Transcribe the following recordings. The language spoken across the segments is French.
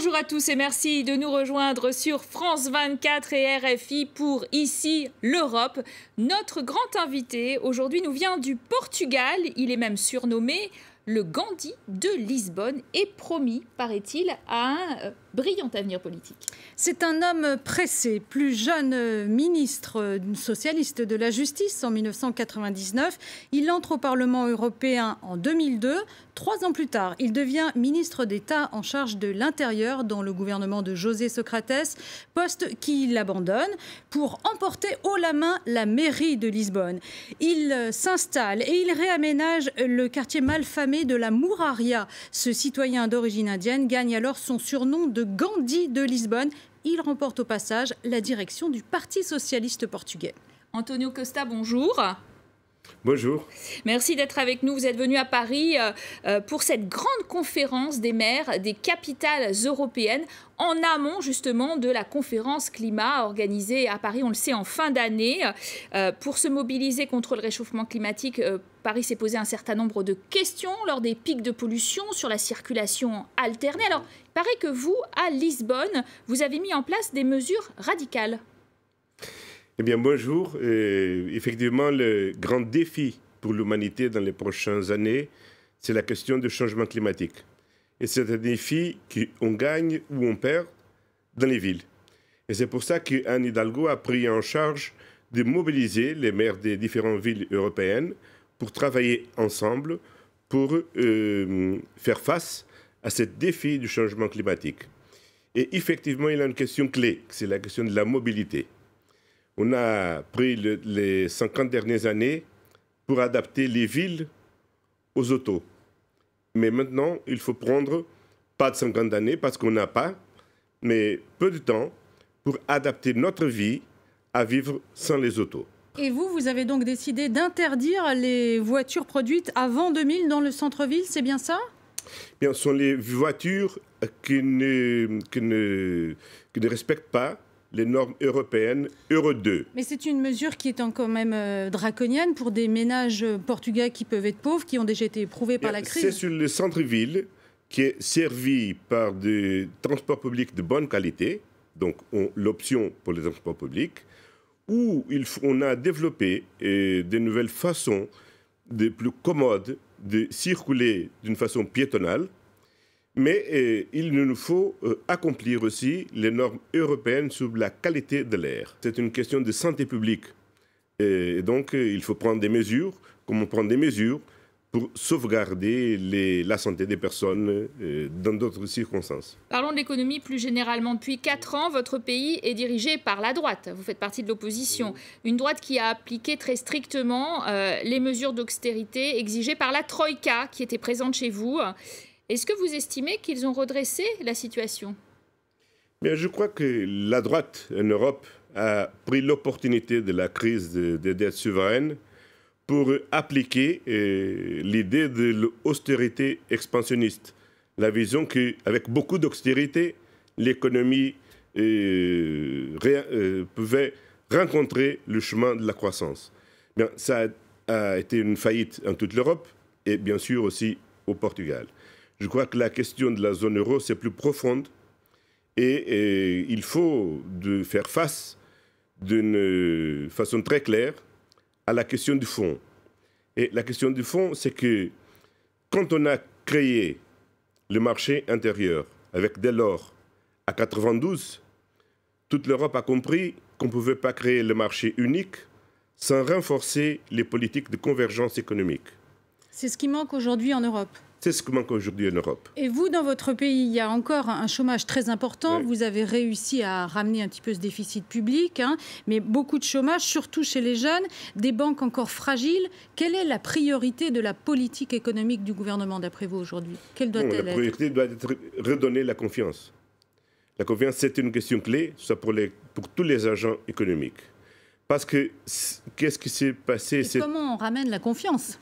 Bonjour à tous et merci de nous rejoindre sur France 24 et RFI pour Ici l'Europe. Notre grand invité aujourd'hui nous vient du Portugal. Il est même surnommé le Gandhi de Lisbonne et promis, paraît-il, à un brillant avenir politique. C'est un homme pressé, plus jeune ministre socialiste de la Justice en 1999. Il entre au Parlement européen en 2002. 3 ans plus tard, il devient ministre d'État en charge de l'Intérieur dans le gouvernement de José Socrates, poste qu'il abandonne pour emporter haut la main la mairie de Lisbonne. Il s'installe et il réaménage le quartier malfamé de la Mouraria. Ce citoyen d'origine indienne gagne alors son surnom de Gandhi de Lisbonne. Il remporte au passage la direction du Parti socialiste portugais. Antonio Costa, bonjour. Bonjour. Merci d'être avec nous. Vous êtes venu à Paris pour cette grande conférence des maires des capitales européennes en amont justement de la conférence climat organisée à Paris, on le sait, en fin d'année. Pour se mobiliser contre le réchauffement climatique, Paris s'est posé un certain nombre de questions lors des pics de pollution sur la circulation alternée. Alors, il paraît que vous, à Lisbonne, vous avez mis en place des mesures radicales. Eh bien, bonjour. Effectivement, le grand défi pour l'humanité dans les prochaines années, c'est la question du changement climatique. Et c'est un défi qu'on gagne ou on perd dans les villes. Et c'est pour ça qu'Anne Hidalgo a pris en charge de mobiliser les maires des différentes villes européennes pour travailler ensemble pour faire face à ce défi du changement climatique. Et effectivement, il y a une question clé, c'est la question de la mobilité. On a pris les 50 dernières années pour adapter les villes aux autos. Mais maintenant, il faut prendre pas de 50 années parce qu'on n'a pas, mais peu de temps pour adapter notre vie à vivre sans les autos. Et vous avez donc décidé d'interdire les voitures produites avant 2000 dans le centre-ville, c'est bien ça ? Bien, ce sont les voitures qui ne respectent pas les normes européennes Euro 2. Mais c'est une mesure qui est quand même draconienne pour des ménages portugais qui peuvent être pauvres, qui ont déjà été éprouvés par la crise. C'est sur le centre-ville qui est servi par des transports publics de bonne qualité, donc l'option pour les transports publics, où on a développé de nouvelles façons plus commodes de circuler d'une façon piétonale. Mais il nous faut accomplir aussi les normes européennes sur la qualité de l'air. C'est une question de santé publique. Et donc, il faut prendre des mesures, comme on prend des mesures pour sauvegarder la santé des personnes dans d'autres circonstances. Parlons de l'économie plus généralement. Depuis 4 ans, votre pays est dirigé par la droite. Vous faites partie de l'opposition. Une droite qui a appliqué très strictement les mesures d'austérité exigées par la Troïka qui était présente chez vous. Est-ce que vous estimez qu'ils ont redressé la situation ? Bien, je crois que la droite en Europe a pris l'opportunité de la crise des dettes souveraines pour appliquer l'idée de l'austérité expansionniste. La vision qu'avec beaucoup d'austérité, l'économie pouvait rencontrer le chemin de la croissance. Bien, ça a été une faillite en toute l'Europe et bien sûr aussi au Portugal. Je crois que la question de la zone euro, c'est plus profonde et il faut faire face d'une façon très claire à la question du fond. Et la question du fond, c'est que quand on a créé le marché intérieur avec Delors à 92, toute l'Europe a compris qu'on ne pouvait pas créer le marché unique sans renforcer les politiques de convergence économique. C'est ce qui manque aujourd'hui en Europe. C'est ce qui manque aujourd'hui en Europe. Et vous, dans votre pays, il y a encore un chômage très important. Oui. Vous avez réussi à ramener un petit peu ce déficit public, mais beaucoup de chômage, surtout chez les jeunes, des banques encore fragiles. Quelle est la priorité de la politique économique du gouvernement, d'après vous, aujourd'hui ? Quelle doit-elle être ? La priorité doit être redonner la confiance. La confiance, c'est une question clé, ça pour tous les agents économiques. Parce que, qu'est-ce qui s'est passé ? Comment on ramène la confiance ?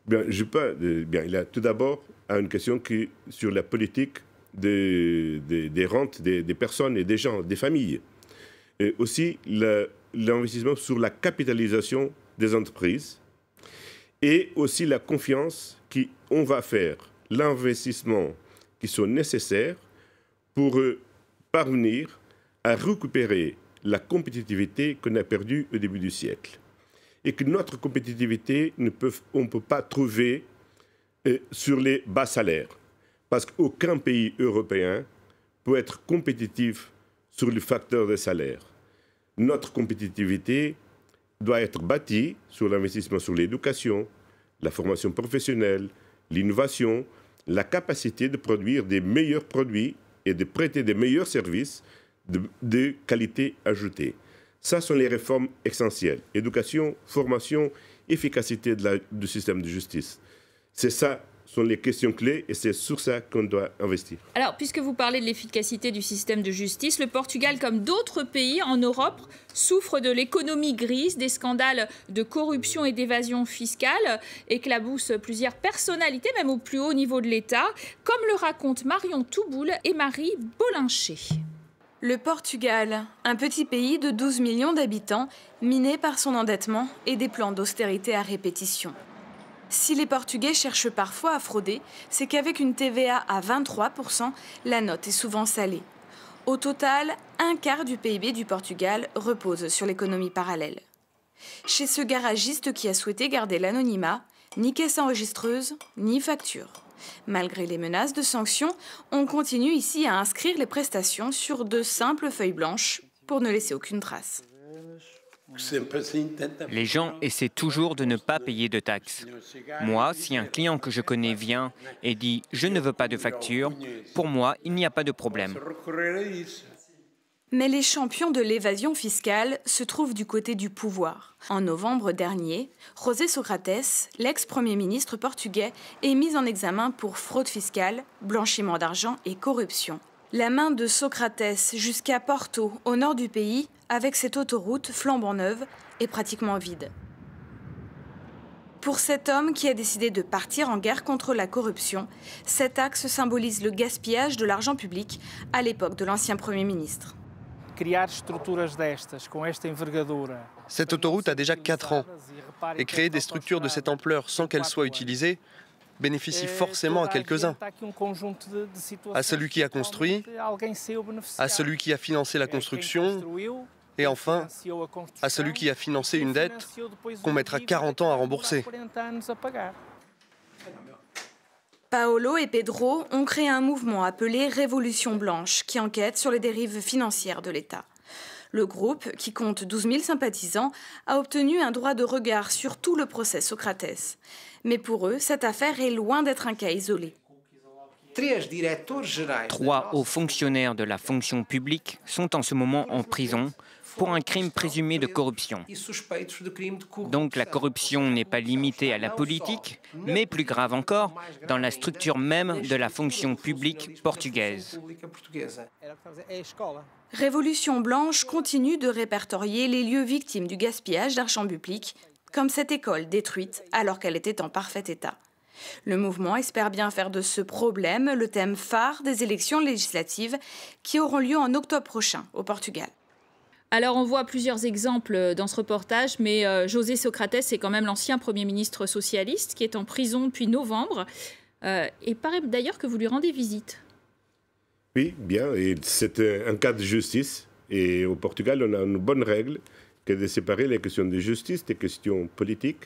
Bien, il y a tout d'abord une question sur la politique des rentes des personnes et des gens, des familles. Et aussi l'investissement sur la capitalisation des entreprises et aussi la confiance qu'on va faire l'investissement qui sont nécessaires pour parvenir à récupérer la compétitivité qu'on a perdue au début du siècle. Et que notre compétitivité, on ne peut pas trouver sur les bas salaires. Parce qu'aucun pays européen peut être compétitif sur le facteur des salaires. Notre compétitivité doit être bâtie sur l'investissement sur l'éducation, la formation professionnelle, l'innovation, la capacité de produire des meilleurs produits et de prêter des meilleurs services de qualité ajoutée. Ça sont les réformes essentielles. Éducation, formation, efficacité du système de justice. C'est ça sont les questions clés et c'est sur ça qu'on doit investir. Alors, puisque vous parlez de l'efficacité du système de justice, le Portugal, comme d'autres pays en Europe, souffre de l'économie grise, des scandales de corruption et d'évasion fiscale, éclaboussent plusieurs personnalités, même au plus haut niveau de l'État, comme le racontent Marion Touboul et Marie Bollinchet. Le Portugal, un petit pays de 12 millions d'habitants, miné par son endettement et des plans d'austérité à répétition. Si les Portugais cherchent parfois à frauder, c'est qu'avec une TVA à 23%, la note est souvent salée. Au total, un quart du PIB du Portugal repose sur l'économie parallèle. Chez ce garagiste qui a souhaité garder l'anonymat, ni caisse enregistreuse, ni facture. Malgré les menaces de sanctions, on continue ici à inscrire les prestations sur de simples feuilles blanches pour ne laisser aucune trace. Les gens essaient toujours de ne pas payer de taxes. Moi, si un client que je connais vient et dit « je ne veux pas de facture », pour moi, il n'y a pas de problème. Mais les champions de l'évasion fiscale se trouvent du côté du pouvoir. En novembre dernier, José Socrates, l'ex-premier ministre portugais, est mis en examen pour fraude fiscale, blanchiment d'argent et corruption. La main de Socrates jusqu'à Porto, au nord du pays, avec cette autoroute flambant neuve, est pratiquement vide. Pour cet homme qui a décidé de partir en guerre contre la corruption, cet axe symbolise le gaspillage de l'argent public à l'époque de l'ancien Premier ministre. Cette autoroute a déjà 4 ans et créer des structures de cette ampleur sans qu'elles soient utilisées bénéficie forcément à quelques-uns. À celui qui a construit, à celui qui a financé la construction et enfin à celui qui a financé une dette qu'on mettra 40 ans à rembourser. Paolo et Pedro ont créé un mouvement appelé Révolution Blanche qui enquête sur les dérives financières de l'État. Le groupe, qui compte 12 000 sympathisants, a obtenu un droit de regard sur tout le procès Socrates. Mais pour eux, cette affaire est loin d'être un cas isolé. 3 hauts fonctionnaires de la fonction publique sont en ce moment en prison pour un crime présumé de corruption. Donc la corruption n'est pas limitée à la politique, mais plus grave encore, dans la structure même de la fonction publique portugaise. Révolution Blanche continue de répertorier les lieux victimes du gaspillage d'argent public, comme cette école détruite alors qu'elle était en parfait état. Le mouvement espère bien faire de ce problème le thème phare des élections législatives qui auront lieu en octobre prochain au Portugal. Alors, on voit plusieurs exemples dans ce reportage, mais José Socrates, c'est quand même l'ancien Premier ministre socialiste qui est en prison depuis novembre. Et paraît d'ailleurs que vous lui rendez visite. Oui, bien. Et c'est un cas de justice. Et au Portugal, on a une bonne règle qui est de séparer les questions de justice des questions politiques.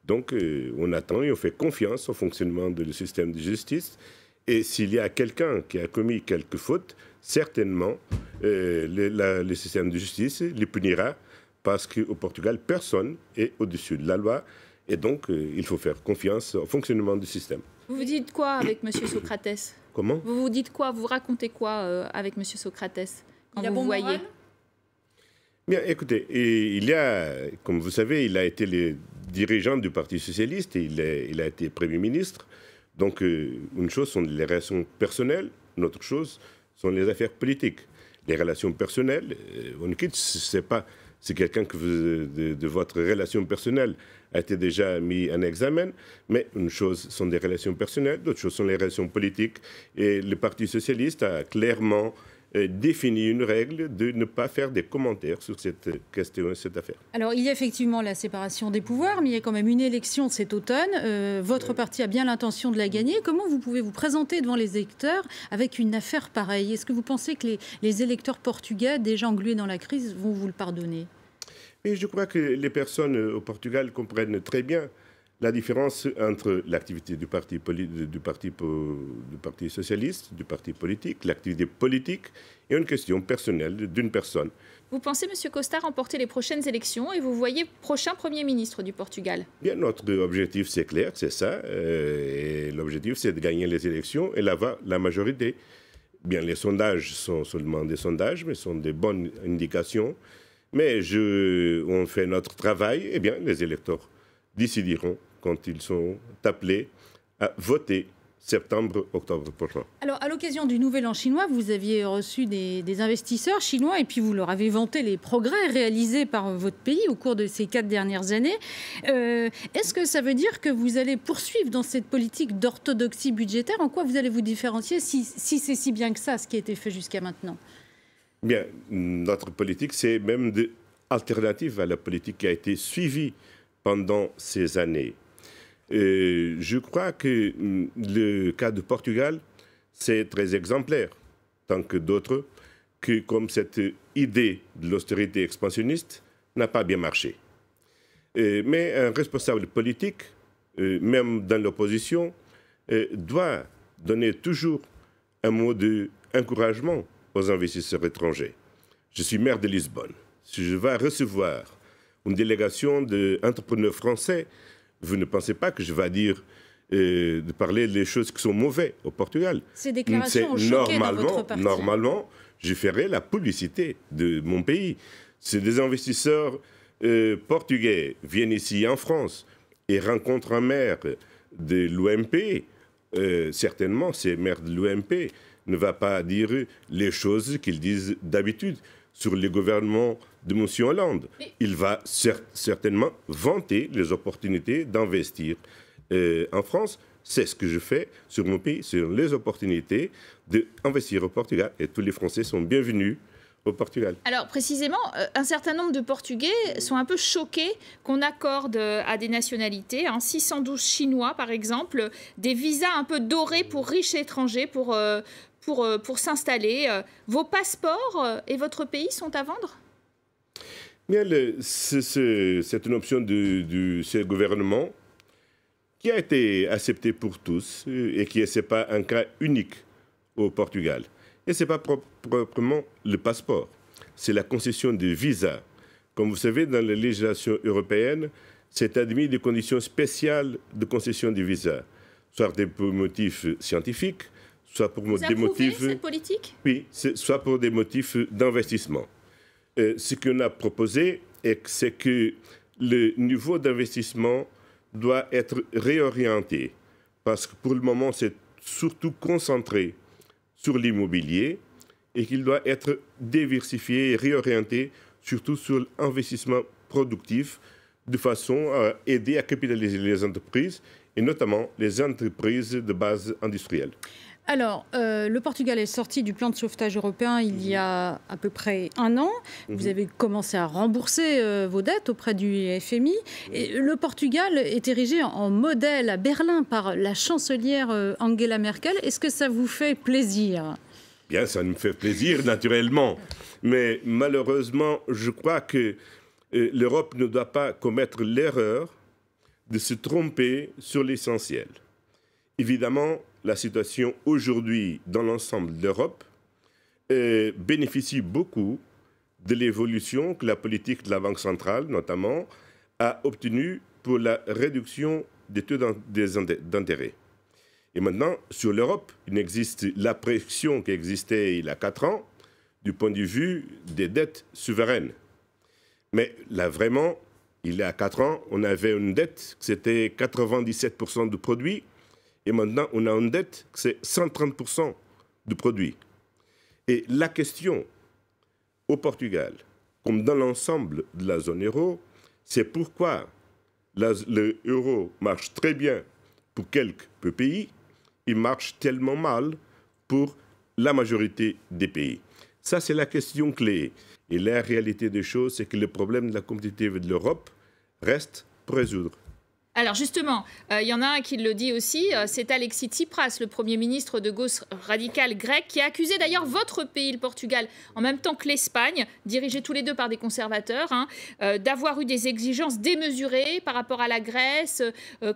Donc, on attend et on fait confiance au fonctionnement du système de justice. Et s'il y a quelqu'un qui a commis quelques fautes, certainement, le système de justice les punira parce qu'au Portugal, personne n'est au-dessus de la loi. Et donc, il faut faire confiance au fonctionnement du système. Vous vous dites quoi avec M. Socrates? Comment? Vous vous dites quoi? Vous racontez quoi avec M. Socrates quand vous voyez? Bien, écoutez, il y a, comme vous savez, il a été le dirigeant du Parti socialiste et il a été Premier ministre. Donc, une chose sont les relations personnelles, une autre chose sont les affaires politiques. Les relations personnelles, on quitte, c'est pas, c'est quelqu'un que de votre relation personnelle a été déjà mis en examen, mais une chose sont des relations personnelles, d'autres choses sont les relations politiques. Et le Parti socialiste a clairement défini une règle de ne pas faire des commentaires sur cette question, cette affaire. Alors, il y a effectivement la séparation des pouvoirs, mais il y a quand même une élection cet automne. Votre parti a bien l'intention de la gagner. Comment vous pouvez vous présenter devant les électeurs avec une affaire pareille? Est-ce que vous pensez que les électeurs portugais, déjà englués dans la crise, vont vous le pardonner? Et je crois que les personnes au Portugal comprennent très bien la différence entre l'activité du parti socialiste, du parti politique, l'activité politique et une question personnelle d'une personne. Vous pensez, M. Costa, remporter les prochaines élections et vous voyez prochain Premier ministre du Portugal? Bien, notre objectif, c'est clair, c'est ça. Et l'objectif, c'est de gagner les élections et d'avoir la majorité. Bien, les sondages sont seulement des sondages, mais sont des bonnes indications. Mais on fait notre travail, et bien, les électeurs décideront quand ils sont appelés à voter septembre-octobre prochain. Alors, à l'occasion du Nouvel An chinois, vous aviez reçu des investisseurs chinois et puis vous leur avez vanté les progrès réalisés par votre pays au cours de ces 4 dernières années. Est-ce que ça veut dire que vous allez poursuivre dans cette politique d'orthodoxie budgétaire? En quoi vous allez vous différencier si c'est si bien que ça, ce qui a été fait jusqu'à maintenant? Bien, notre politique, c'est même alternative à la politique qui a été suivie pendant ces années. Je crois que le cas de Portugal, c'est très exemplaire, tant que d'autres, que comme cette idée de l'austérité expansionniste n'a pas bien marché. Mais un responsable politique, même dans l'opposition, doit donner toujours un mot d'encouragement aux investisseurs étrangers. Je suis maire de Lisbonne. Si je vais recevoir une délégation d'entrepreneurs français, vous ne pensez pas que je vais dire de parler des choses qui sont mauvaises au Portugal. Ces déclarations ont choqué dans votre parti. Normalement, je ferai la publicité de mon pays. Si des investisseurs portugais viennent ici en France et rencontrent un maire de l'OMP, certainement, ces maires de l'OMP ne va pas dire les choses qu'ils disent d'habitude sur le gouvernement de M. Hollande. Il va certainement vanter les opportunités d'investir en France. C'est ce que je fais sur mon pays, sur les opportunités d'investir au Portugal. Et tous les Français sont bienvenus au Portugal. Alors précisément, un certain nombre de Portugais sont un peu choqués qu'on accorde à des nationalités, 612 Chinois par exemple, des visas un peu dorés pour riches étrangers pour s'installer. Vos passeports et votre pays sont à vendre? Bien, c'est une option de ce gouvernement qui a été acceptée pour tous et qui n'est pas un cas unique au Portugal. Et ce n'est pas proprement le passeport, c'est la concession de visa. Comme vous savez, dans la législation européenne, c'est admis des conditions spéciales de concession de visa, soit pour motifs scientifiques, soit pour des motifs... cette politique? Oui, soit pour des motifs d'investissement. Ce qu'on a proposé, c'est que le niveau d'investissement doit être réorienté, parce que pour le moment, c'est surtout concentré sur l'immobilier et qu'il doit être diversifié et réorienté surtout sur l'investissement productif de façon à aider à capitaliser les entreprises et notamment les entreprises de base industrielle. Alors, le Portugal est sorti du plan de sauvetage européen il y a à peu près 1 an. Vous avez commencé à rembourser vos dettes auprès du FMI. Et le Portugal est érigé en modèle à Berlin par la chancelière Angela Merkel. Est-ce que ça vous fait plaisir? Bien, ça me fait plaisir, naturellement. Mais malheureusement, je crois que l'Europe ne doit pas commettre l'erreur de se tromper sur l'essentiel. Évidemment, la situation aujourd'hui dans l'ensemble de l'Europe bénéficie beaucoup de l'évolution que la politique de la Banque centrale, notamment, a obtenue pour la réduction des taux d'intérêt. Et maintenant, sur l'Europe, il existe la pression qui existait il y a 4 ans du point de vue des dettes souveraines. Mais là, vraiment, il y a 4 ans, on avait une dette, c'était 97% du produit. Et maintenant, on a une dette, c'est 130% du produit. Et la question au Portugal, comme dans l'ensemble de la zone euro, c'est pourquoi l'euro marche très bien pour quelques pays, il marche tellement mal pour la majorité des pays. Ça, c'est la question clé. Et la réalité des choses, c'est que le problème de la compétitivité de l'Europe reste pour résoudre. Alors justement, il y en a un qui le dit aussi, c'est Alexis Tsipras, le Premier ministre de gauche radicale grec, qui a accusé d'ailleurs votre pays, le Portugal, en même temps que l'Espagne, dirigés tous les deux par des conservateurs, d'avoir eu des exigences démesurées par rapport à la Grèce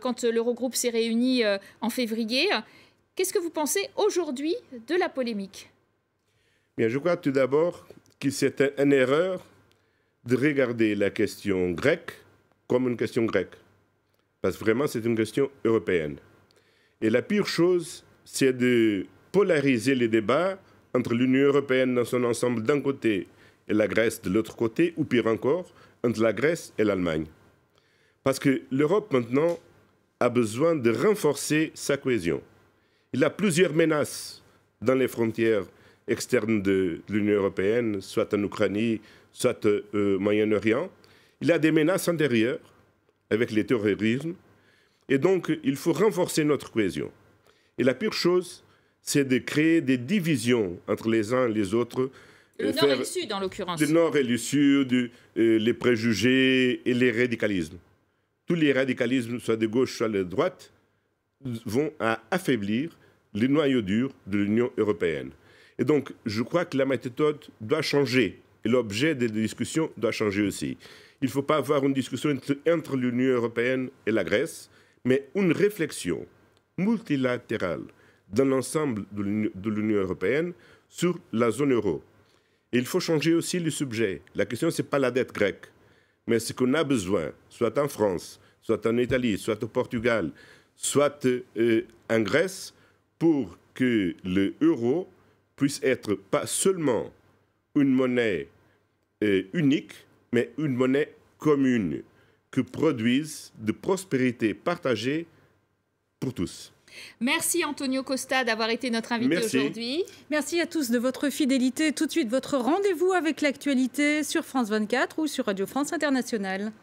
quand l'Eurogroupe s'est réuni en février. Qu'est-ce que vous pensez aujourd'hui de la polémique ? Bien, je crois tout d'abord que c'est une erreur de regarder la question grecque comme une question grecque. Parce que vraiment, c'est une question européenne. Et la pire chose, c'est de polariser les débats entre l'Union européenne dans son ensemble d'un côté et la Grèce de l'autre côté, ou pire encore, entre la Grèce et l'Allemagne. Parce que l'Europe, maintenant, a besoin de renforcer sa cohésion. Il y a plusieurs menaces dans les frontières externes de l'Union européenne, soit en Ukraine, soit au Moyen-Orient. Il y a des menaces intérieures, avec les terrorismes. Et donc, il faut renforcer notre cohésion. Et la pire chose, c'est de créer des divisions entre les uns et les autres. Le Nord et le Sud, en l'occurrence. Le Nord et le Sud, les préjugés et les radicalismes. Tous les radicalismes, soit de gauche, soit de droite, vont affaiblir les noyaux durs de l'Union européenne. Et donc, je crois que la méthode doit changer. Et l'objet des discussions doit changer aussi. Il ne faut pas avoir une discussion entre l'Union européenne et la Grèce, mais une réflexion multilatérale dans l'ensemble de l'Union européenne sur la zone euro. Et il faut changer aussi le sujet. La question, ce n'est pas la dette grecque, mais ce qu'on a besoin, soit en France, soit en Italie, soit au Portugal, soit en Grèce, pour que l'euro puisse être pas seulement une monnaie unique, mais une monnaie commune qui produise de prospérité partagée pour tous. Merci Antonio Costa d'avoir été notre invité aujourd'hui. Merci à tous de votre fidélité. Tout de suite, votre rendez-vous avec l'actualité sur France 24 ou sur Radio France Internationale.